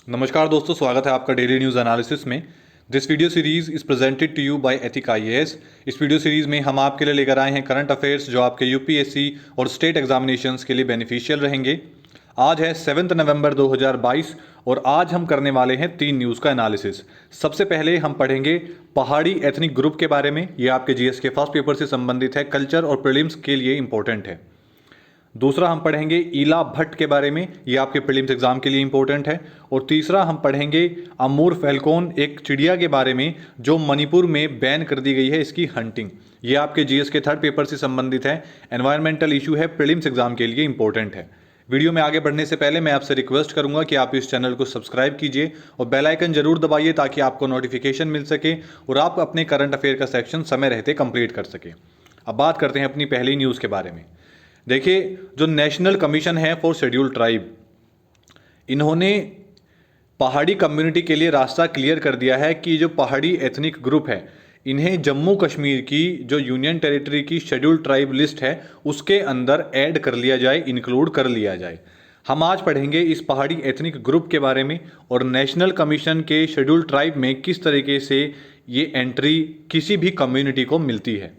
नमस्कार दोस्तों, स्वागत है आपका डेली न्यूज़ एनालिसिस में। This video series is presented to you by Ethic IAS. इस वीडियो सीरीज में हम आपके लिए लेकर आए हैं करंट अफेयर्स जो आपके यूपीएससी और स्टेट एग्जामिनेशंस के लिए बेनिफिशियल रहेंगे। आज है 7 नवंबर 2022 और आज हम करने वाले हैं 3 न्यूज़ का एनालिसिस। सबसे पहले हम पढ़ेंगे पहाड़ी एथनिक ग्रुप के बारे में। ये आपके जीएस के फर्स्ट पेपर से संबंधित है, कल्चर और प्रीलिम्स के लिए इंपॉर्टेंट है। दूसरा हम पढ़ेंगे ईला भट्ट के बारे में, ये आपके प्रीलिम्स एग्जाम के लिए इंपॉर्टेंट है। और तीसरा हम पढ़ेंगे अमूर फैल्कोन, एक चिड़िया के बारे में जो मणिपुर में बैन कर दी गई है इसकी हंटिंग। ये आपके जीएस के थर्ड पेपर से संबंधित है, एनवायरमेंटल इशू है, प्रीलिम्स एग्जाम के लिए इंपॉर्टेंट है। वीडियो में आगे बढ़ने से पहले मैं आपसे रिक्वेस्ट करूंगा कि आप इस चैनल को सब्सक्राइब कीजिए और बेल आइकन जरूर दबाइए ताकि आपको नोटिफिकेशन मिल सके और आप अपने करंट अफेयर का सेक्शन समय रहते कंप्लीट कर सके। अब बात करते हैं अपनी पहली न्यूज़ के बारे में। देखिए, जो नेशनल कमीशन है फॉर शेड्यूल्ड ट्राइब, इन्होंने पहाड़ी कम्युनिटी के लिए रास्ता क्लियर कर दिया है कि जो पहाड़ी एथनिक ग्रुप है इन्हें जम्मू कश्मीर की जो यूनियन टेरिटरी की शेड्यूल्ड ट्राइब लिस्ट है उसके अंदर ऐड कर लिया जाए, इंक्लूड कर लिया जाए। हम आज पढ़ेंगे इस पहाड़ी एथनिक ग्रुप के बारे में और नेशनल कमीशन के शेड्यूल्ड ट्राइब में किस तरीके से ये एंट्री किसी भी कम्युनिटी को मिलती है।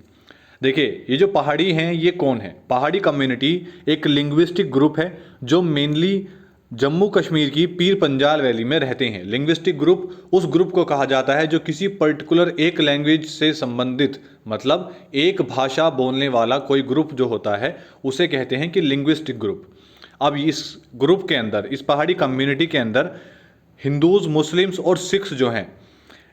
देखिए, ये जो पहाड़ी हैं ये कौन है? पहाड़ी कम्युनिटी एक लिंग्विस्टिक ग्रुप है जो मेनली जम्मू कश्मीर की पीर पंजाल वैली में रहते हैं। लिंग्विस्टिक ग्रुप उस ग्रुप को कहा जाता है जो किसी पर्टिकुलर एक लैंग्वेज से संबंधित, मतलब एक भाषा बोलने वाला कोई ग्रुप जो होता है उसे कहते हैं कि लिंग्विस्टिक ग्रुप। अब इस ग्रुप के अंदर, इस पहाड़ी कम्युनिटी के अंदर हिंदूज, मुस्लिम्स और सिख्स जो हैं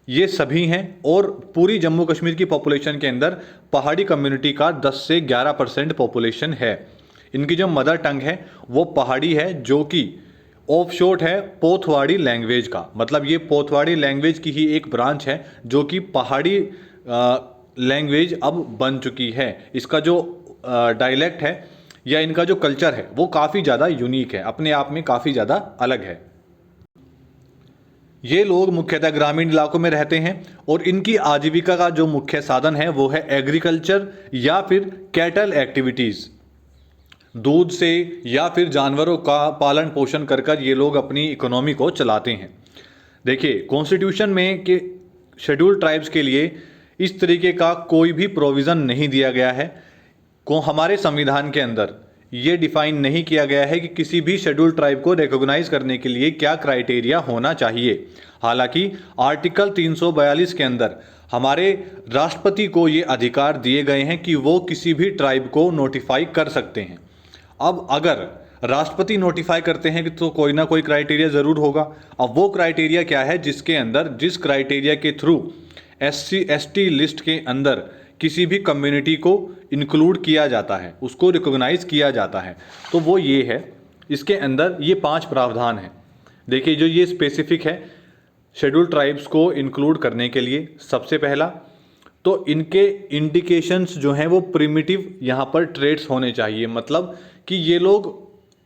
ये सभी हैं और पूरी जम्मू कश्मीर की पॉपुलेशन के अंदर पहाड़ी कम्युनिटी का 10 से 11% पॉपुलेशन है। इनकी जो मदर टंग है वो पहाड़ी है, जो कि ऑफशोर्ट है पोथवाड़ी लैंग्वेज का। मतलब ये पोथवाड़ी लैंग्वेज की ही एक ब्रांच है जो कि पहाड़ी लैंग्वेज अब बन चुकी है। इसका जो डायलेक्ट है या इनका जो कल्चर है वो काफ़ी ज़्यादा यूनिक है, अपने आप में काफ़ी ज़्यादा अलग है। ये लोग मुख्यतः ग्रामीण इलाकों में रहते हैं और इनकी आजीविका का जो मुख्य साधन है वो है एग्रीकल्चर या फिर कैटल एक्टिविटीज़। दूध से या फिर जानवरों का पालन पोषण कर कर ये लोग अपनी इकोनॉमी को चलाते हैं। देखिए, कॉन्स्टिट्यूशन में कि शेड्यूल्ड ट्राइब्स के लिए इस तरीके का कोई भी प्रोविज़न नहीं दिया गया है। हमारे संविधान के अंदर ये डिफाइन नहीं किया गया है कि किसी भी शेड्यूल्ड ट्राइब को रिकॉग्नाइज करने के लिए क्या क्राइटेरिया होना चाहिए। हालांकि आर्टिकल 342 के अंदर हमारे राष्ट्रपति को ये अधिकार दिए गए हैं कि वो किसी भी ट्राइब को नोटिफाई कर सकते हैं। अब अगर राष्ट्रपति नोटिफाई करते हैं तो कोई ना कोई क्राइटेरिया ज़रूर होगा। अब वो क्राइटेरिया क्या है जिसके अंदर, जिस क्राइटेरिया के थ्रू SC ST लिस्ट के अंदर किसी भी कम्युनिटी को इंक्लूड किया जाता है, उसको रिकॉग्नाइज किया जाता है, तो वो ये है। इसके अंदर ये 5 प्रावधान हैं। देखिए, जो ये स्पेसिफिक है शेड्यूल्ड ट्राइब्स को इंक्लूड करने के लिए, सबसे पहला तो इनके इंडिकेशंस जो हैं वो प्रिमिटिव यहाँ पर ट्रेट्स होने चाहिए। मतलब कि ये लोग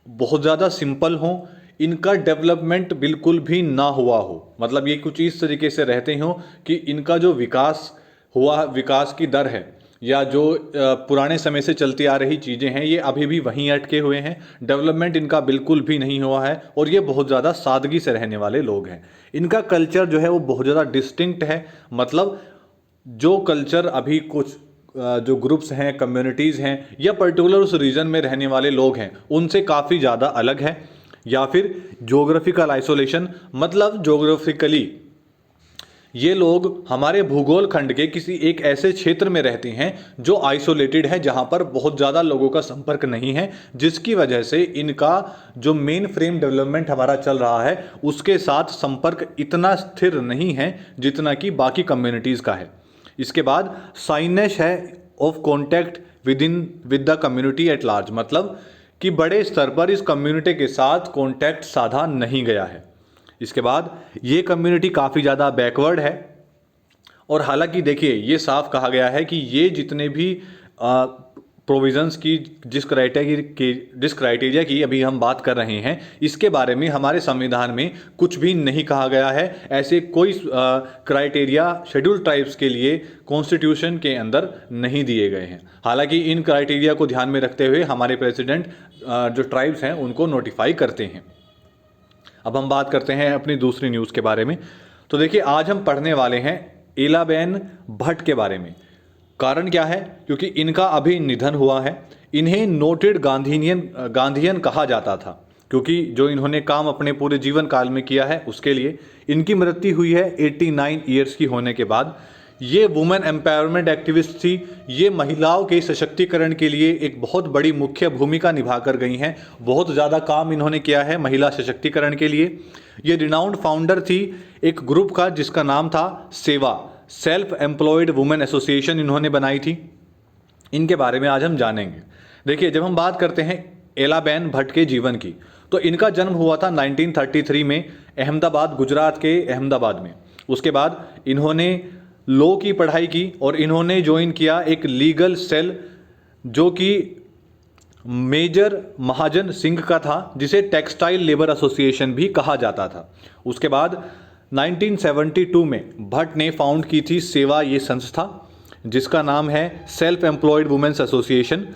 बहुत ज़्यादा सिंपल हों, इनका डेवलपमेंट बिल्कुल भी ना हुआ हो। मतलब ये कुछ इस तरीके से रहते हों कि इनका जो विकास हुआ, विकास की दर है या जो पुराने समय से चलती आ रही चीज़ें हैं ये अभी भी वहीं अटके हुए हैं। डेवलपमेंट इनका बिल्कुल भी नहीं हुआ है और ये बहुत ज़्यादा सादगी से रहने वाले लोग हैं। इनका कल्चर जो है वो बहुत ज़्यादा डिस्टिंक्ट है। मतलब जो कल्चर अभी कुछ जो ग्रुप्स हैं, कम्युनिटीज़ हैं या पर्टिकुलर उस रीजन में रहने वाले लोग हैं उनसे काफ़ी ज़्यादा अलग है। या फिर जोग्राफिकल आइसोलेशन, मतलब जोग्राफिकली ये लोग हमारे भूगोल खंड के किसी एक ऐसे क्षेत्र में रहते हैं जो आइसोलेटेड है, जहां पर बहुत ज़्यादा लोगों का संपर्क नहीं है, जिसकी वजह से इनका जो मेन फ्रेम डेवलपमेंट हमारा चल रहा है उसके साथ संपर्क इतना स्थिर नहीं है जितना कि बाकी कम्युनिटीज़ का है। इसके बाद साइनेश है of contact with the community at large, मतलब कि बड़े स्तर पर इस कम्युनिटी के साथ कॉन्टैक्ट साधा नहीं गया है। इसके बाद ये कम्युनिटी काफ़ी ज़्यादा बैकवर्ड है और हालांकि देखिए ये साफ कहा गया है कि ये जितने भी प्रोविजंस की जिस क्राइटेरिया की अभी हम बात कर रहे हैं इसके बारे में हमारे संविधान में कुछ भी नहीं कहा गया है। ऐसे कोई क्राइटेरिया शेड्यूल्ड ट्राइब्स के लिए कॉन्स्टिट्यूशन के अंदर नहीं दिए गए हैं। हालांकि इन क्राइटेरिया को ध्यान में रखते हुए हमारे प्रेसिडेंट जो ट्राइब्स हैं उनको नोटिफाई करते हैं। अब हम बात करते हैं अपनी दूसरी न्यूज़ के बारे में। तो देखिए, आज हम पढ़ने वाले हैं एलाबेन भट्ट के बारे में। कारण क्या है? क्योंकि इनका अभी निधन हुआ है। इन्हें नोटेड गांधीयन कहा जाता था, क्योंकि जो इन्होंने काम अपने पूरे जीवन काल में किया है उसके लिए। इनकी मृत्यु हुई है 89 ईयर्स की होने के बाद। ये वुमेन एम्पावरमेंट एक्टिविस्ट थी। ये महिलाओं के सशक्तिकरण के लिए एक बहुत बड़ी मुख्य भूमिका निभा कर गई हैं। बहुत ज़्यादा काम इन्होंने किया है महिला सशक्तिकरण के लिए। ये रिनाउंड फाउंडर थी एक ग्रुप का जिसका नाम था सेवा, सेल्फ एम्प्लॉयड वुमेन एसोसिएशन इन्होंने बनाई थी। इनके बारे में आज हम जानेंगे। देखिए, जब हम बात करते हैं एलाबेन भट्ट के जीवन की, तो इनका जन्म हुआ था 1933 में अहमदाबाद, गुजरात के अहमदाबाद में। उसके बाद इन्होंने लॉ की पढ़ाई की और इन्होंने ज्वाइन किया एक लीगल सेल जो कि मेजर महाजन सिंह का था, जिसे टेक्सटाइल लेबर एसोसिएशन भी कहा जाता था। उसके बाद 1972 में भट्ट ने फाउंड की थी सेवा, ये संस्था जिसका नाम है सेल्फ एम्प्लॉयड वुमेन्स एसोसिएशन।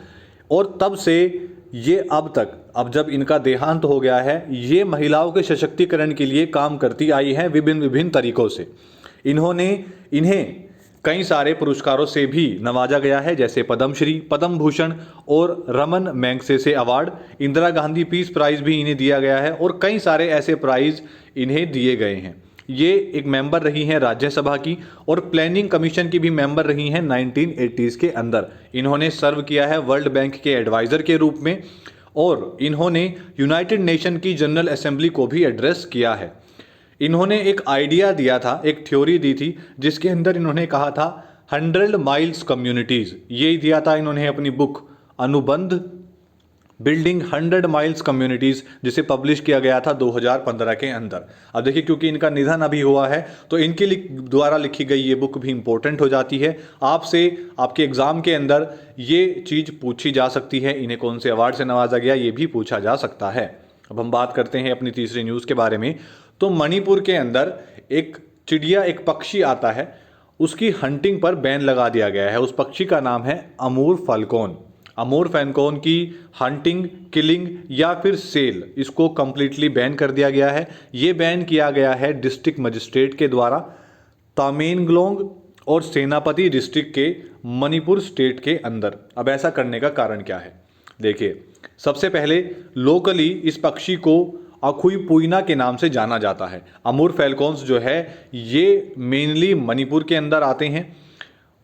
और तब से ये अब तक, अब जब इनका देहांत हो गया है, ये महिलाओं के सशक्तिकरण के लिए काम करती आई हैं विभिन्न तरीकों से। इन्हें कई सारे पुरस्कारों से भी नवाजा गया है, जैसे पद्मश्री, पद्म भूषण और Raman Magsaysay award. Indira Gandhi peace prize भी इन्हें दिया गया है और कई सारे ऐसे प्राइज इन्हें दिए गए हैं। ये एक मेंबर रही हैं राज्यसभा की और प्लानिंग कमीशन की भी मेंबर रही हैं 1980s के अंदर। इन्होंने सर्व किया है वर्ल्ड बैंक के एडवाइज़र के रूप में और इन्होंने यूनाइटेड नेशन की जनरल असेंबली को भी एड्रेस किया है। इन्होंने एक आइडिया दिया था, एक थ्योरी दी थी, जिसके अंदर इन्होंने कहा था 100 माइल्स कम्युनिटीज़। यही दिया था इन्होंने अपनी बुक अनुबंध बिल्डिंग 100 माइल्स कम्युनिटीज़, जिसे पब्लिश किया गया था 2015 के अंदर। अब देखिए, क्योंकि इनका निधन अभी हुआ है तो इनके द्वारा लिखी गई ये बुक भी इम्पोर्टेंट हो जाती है। आपसे आपके एग्ज़ाम के अंदर ये चीज़ पूछी जा सकती है, इन्हें कौन से अवार्ड से नवाजा गया ये भी पूछा जा सकता है। अब हम बात करते हैं अपनी तीसरी न्यूज़ के बारे में। तो मणिपुर के अंदर एक चिड़िया, एक पक्षी आता है, उसकी हंटिंग पर बैन लगा दिया गया है। उस पक्षी का नाम है अमूर फाल्कोन। अमूर फैल्कोन की हंटिंग, किलिंग या फिर सेल, इसको कम्प्लीटली बैन कर दिया गया है। ये बैन किया गया है डिस्ट्रिक्ट मजिस्ट्रेट के द्वारा तामेंगलोंग और सेनापति डिस्ट्रिक्ट के मणिपुर स्टेट के अंदर। अब ऐसा करने का कारण क्या है? देखिए, सबसे पहले लोकली इस पक्षी को अखुई पुइना के नाम से जाना जाता है। अमूर फैल्कोन्स जो है ये मेनली मणिपुर के अंदर आते हैं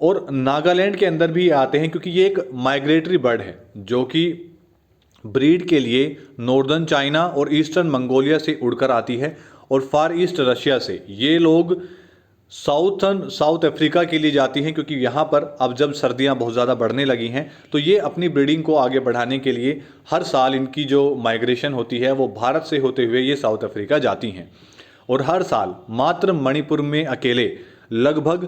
और नागालैंड के अंदर भी आते हैं, क्योंकि ये एक माइग्रेटरी बर्ड है जो कि ब्रीड के लिए नॉर्दर्न चाइना और ईस्टर्न मंगोलिया से उड़कर आती है और फार ईस्ट रशिया से ये लोग साउथ अफ्रीका के लिए जाती हैं, क्योंकि यहाँ पर अब जब सर्दियाँ बहुत ज़्यादा बढ़ने लगी हैं तो ये अपनी ब्रीडिंग को आगे बढ़ाने के लिए हर साल इनकी जो माइग्रेशन होती है वो भारत से होते हुए ये साउथ अफ्रीका जाती हैं। और हर साल मात्र मणिपुर में अकेले लगभग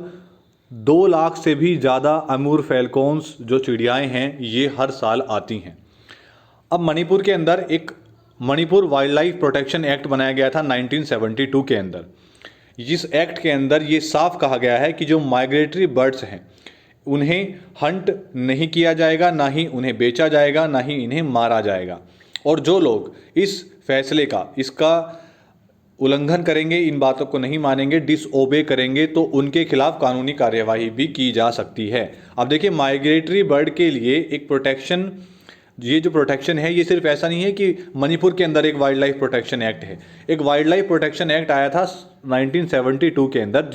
2 लाख से भी ज़्यादा अमूर फैल्कोन्स जो चिड़ियाएँ हैं ये हर साल आती हैं। अब मणिपुर के अंदर एक Manipur wild life protection act बनाया गया था 1972 के अंदर। इस एक्ट के अंदर ये साफ कहा गया है कि जो माइग्रेटरी बर्ड्स हैं उन्हें हंट नहीं किया जाएगा, ना ही उन्हें बेचा जाएगा, ना ही इन्हें मारा जाएगा। और जो लोग इस फैसले का, इसका उल्लंघन करेंगे, इन बातों को नहीं मानेंगे, डिसओबे करेंगे, तो उनके खिलाफ कानूनी कार्यवाही भी की जा सकती है। अब देखिए, माइग्रेटरी बर्ड के लिए एक प्रोटेक्शन, ये जो प्रोटेक्शन है ये सिर्फ ऐसा नहीं है कि मणिपुर के अंदर एक वाइल्ड लाइफ प्रोटेक्शन एक्ट है। एक वाइल्ड लाइफ प्रोटेक्शन एक्ट आया था 1972 के अंदर,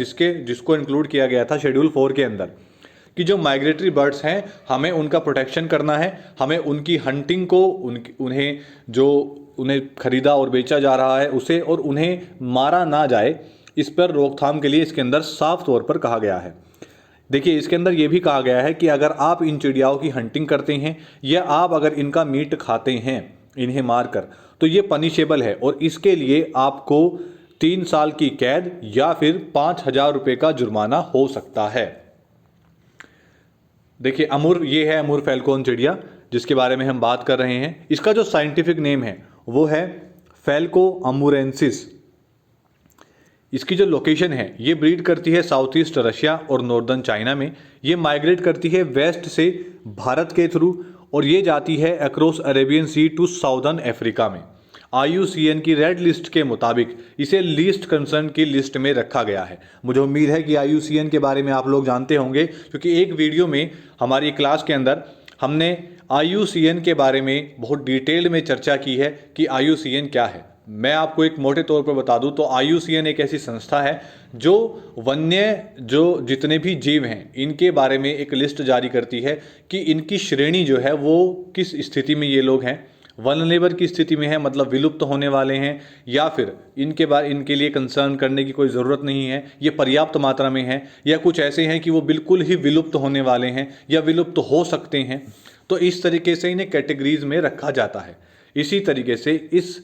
जिसको इंक्लूड किया गया था शेड्यूल 4 के अंदर, कि जो माइग्रेटरी बर्ड्स हैं हमें उनका प्रोटेक्शन करना है, हमें उनकी हंटिंग को, उन्हें खरीदा और बेचा जा रहा है उसे, और उन्हें मारा ना जाए, इस पर रोकथाम के लिए इसके अंदर साफ तौर पर कहा गया है। देखिए, इसके अंदर यह भी कहा गया है कि अगर आप इन चिड़ियाओं की हंटिंग करते हैं या आप अगर इनका मीट खाते हैं इन्हें मारकर, तो ये पनिशेबल है और इसके लिए आपको 3 साल की कैद या फिर 5,000 रुपये का जुर्माना हो सकता है। देखिए, ये है अमूर फैल्कोन चिड़िया जिसके बारे में हम बात कर रहे हैं। इसका जो साइंटिफिक नेम है वो है फैल्को अमूरेंसिस। इसकी जो लोकेशन है ये ब्रीड करती है साउथ ईस्ट रशिया और नॉर्दर्न चाइना में। ये माइग्रेट करती है वेस्ट से भारत के थ्रू और ये जाती है across Arabian sea to southern Africa में। IUCN की रेड लिस्ट के मुताबिक इसे लीस्ट कंसर्न की लिस्ट में रखा गया है। मुझे उम्मीद है कि IUCN के बारे में आप लोग जानते होंगे, क्योंकि एक वीडियो में हमारी क्लास के अंदर हमने IUCN के बारे में बहुत डिटेल में चर्चा की है कि IUCN क्या है। मैं आपको एक मोटे तौर पर बता दूं तो IUCN एक ऐसी संस्था है जो जो जितने भी जीव हैं इनके बारे में एक लिस्ट जारी करती है कि इनकी श्रेणी जो है वो किस स्थिति में ये लोग हैं, वल्नरेबल की स्थिति में है, मतलब विलुप्त होने वाले हैं, या फिर इनके लिए कंसर्न करने की कोई ज़रूरत नहीं है, ये पर्याप्त मात्रा में है, या कुछ ऐसे हैं कि वो बिल्कुल ही विलुप्त होने वाले हैं या विलुप्त हो सकते हैं। तो इस तरीके से इन्हें कैटेगरीज में रखा जाता है। इसी तरीके से इस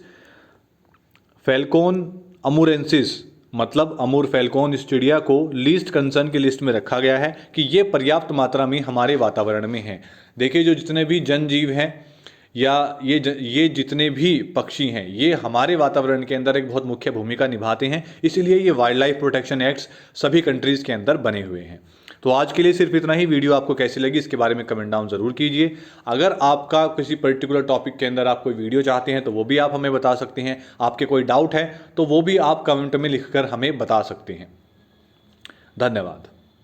फैल्कोन अमूरेंसिस मतलब अमूर फैल्कोन इस चिड़िया को लीस्ट कंसर्न की लिस्ट में रखा गया है कि ये पर्याप्त मात्रा में हमारे वातावरण में है। देखिए, जो जितने भी जनजीव हैं या ये जितने भी पक्षी हैं, ये हमारे वातावरण के अंदर एक बहुत मुख्य भूमिका निभाते हैं। इसीलिए ये वाइल्ड लाइफ प्रोटेक्शन एक्ट्स सभी कंट्रीज़ के अंदर बने हुए हैं। तो आज के लिए सिर्फ इतना ही। वीडियो आपको कैसी लगी इसके बारे में कमेंट डाउन ज़रूर कीजिए। अगर आपका किसी पर्टिकुलर टॉपिक के अंदर आप कोई वीडियो चाहते हैं तो वो भी आप हमें बता सकते हैं। आपके कोई डाउट है तो वो भी आप कमेंट में लिखकर हमें बता सकते हैं। धन्यवाद।